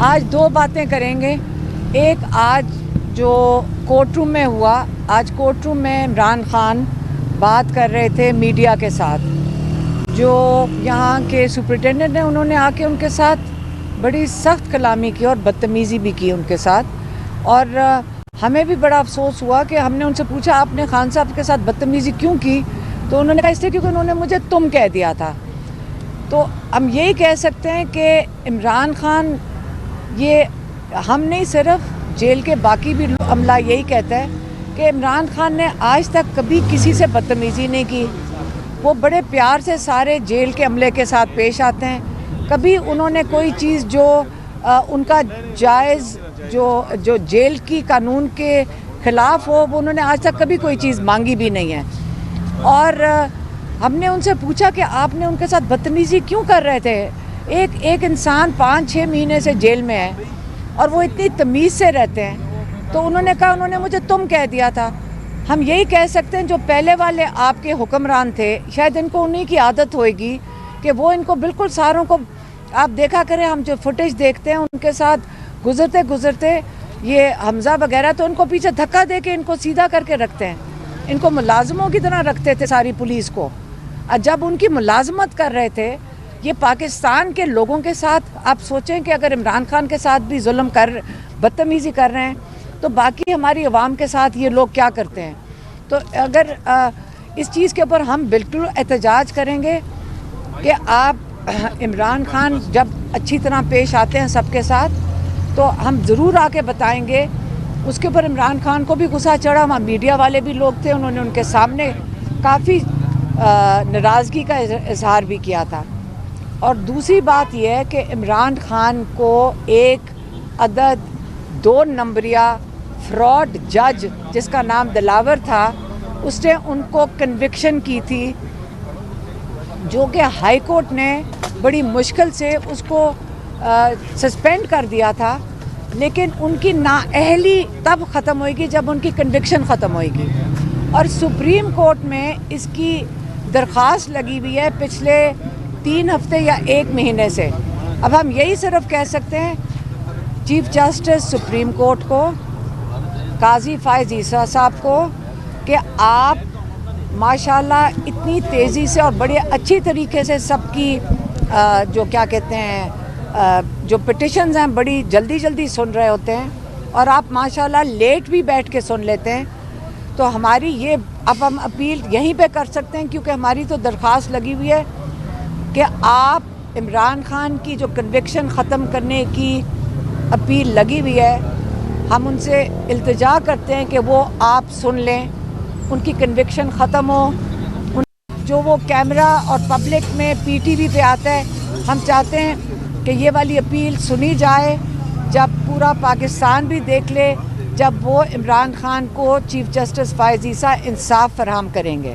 آج دو باتیں کریں گے. ایک آج جو کورٹ روم میں ہوا, آج کورٹ روم میں عمران خان بات کر رہے تھے میڈیا کے ساتھ. جو یہاں کے سپرنٹینڈنٹ ہیں انہوں نے آ کے ان کے ساتھ بڑی سخت کلامی کی اور بدتمیزی بھی کی ان کے ساتھ. اور ہمیں بھی بڑا افسوس ہوا کہ ہم نے ان سے پوچھا آپ نے خان صاحب کے ساتھ بدتمیزی کیوں کی, تو انہوں نے کہا اس لیے کیونکہ انہوں نے مجھے تم کہہ دیا تھا. تو ہم یہی کہہ سکتے ہیں کہ عمران خان, یہ ہم نہیں صرف جیل کے باقی بھی عملہ یہی کہتا ہے کہ عمران خان نے آج تک کبھی کسی سے بدتمیزی نہیں کی. وہ بڑے پیار سے سارے جیل کے عملے کے ساتھ پیش آتے ہیں. کبھی انہوں نے کوئی چیز جو ان کا جائز جو جیل کی قانون کے خلاف ہو وہ انہوں نے آج تک کبھی کوئی چیز مانگی بھی نہیں ہے. اور ہم نے ان سے پوچھا کہ آپ نے ان کے ساتھ بدتمیزی کیوں کر رہے تھے. ایک انسان 5-6 مہینے سے جیل میں ہے اور وہ اتنی تمیز سے رہتے ہیں. تو انہوں نے کہا انہوں نے مجھے تم کہہ دیا تھا. ہم یہی کہہ سکتے ہیں جو پہلے والے آپ کے حکمران تھے شاید ان کو انہی کی عادت ہوئے گی کہ وہ ان کو بالکل ساروں کو, آپ دیکھا کریں ہم جو فوٹیج دیکھتے ہیں ان کے ساتھ گزرتے یہ حمزہ وغیرہ تو ان کو پیچھے دھکا دے کے ان کو سیدھا کر کے رکھتے ہیں. ان کو ملازموں کی طرح رکھتے تھے ساری پولیس کو. جب ان کی ملازمت کر رہے تھے یہ پاکستان کے لوگوں کے ساتھ, آپ سوچیں کہ اگر عمران خان کے ساتھ بھی ظلم بدتمیزی کر رہے ہیں تو باقی ہماری عوام کے ساتھ یہ لوگ کیا کرتے ہیں. تو اگر اس چیز کے اوپر ہم بالکل احتجاج کریں گے کہ آپ عمران خان جب اچھی طرح پیش آتے ہیں سب کے ساتھ تو ہم ضرور آ کے بتائیں گے. اس کے اوپر عمران خان کو بھی غصہ چڑھا, وہاں میڈیا والے بھی لوگ تھے, انہوں نے ان کے سامنے کافی ناراضگی کا اظہار بھی کیا تھا. اور دوسری بات یہ ہے کہ عمران خان کو ایک عدد 2 نمبریہ فراڈ جج جس کا نام دلاور تھا اس نے ان کو کنوکشن کی تھی, جو کہ ہائی کورٹ نے بڑی مشکل سے اس کو سسپینڈ کر دیا تھا. لیکن ان کی نااہلی تب ختم ہوئے گی جب ان کی کنوکشن ختم ہوئے گی. اور سپریم کورٹ میں اس کی درخواست لگی ہوئی ہے پچھلے 3 ہفتے یا 1 مہینے سے. اب ہم یہی صرف کہہ سکتے ہیں چیف جسٹس سپریم کورٹ کو, قاضی فائز عیسیٰ صاحب کو, کہ آپ ماشاءاللہ اتنی تیزی سے اور بڑے اچھی طریقے سے سب کی جو کیا کہتے ہیں جو پٹیشنز ہیں بڑی جلدی سن رہے ہوتے ہیں, اور آپ ماشاءاللہ لیٹ بھی بیٹھ کے سن لیتے ہیں. تو ہماری یہ اب ہم اپیل یہیں پہ کر سکتے ہیں کیونکہ ہماری تو درخواست لگی ہوئی ہے کہ آپ عمران خان کی جو کنوکشن ختم کرنے کی اپیل لگی ہوئی ہے, ہم ان سے التجا کرتے ہیں کہ وہ آپ سن لیں, ان کی کنوکشن ختم ہو. جو وہ کیمرہ اور پبلک میں پی ٹی وی پہ آتا ہے, ہم چاہتے ہیں کہ یہ والی اپیل سنی جائے جب پورا پاکستان بھی دیکھ لے, جب وہ عمران خان کو چیف جسٹس فائز عیسیٰ انصاف فراہم کریں گے.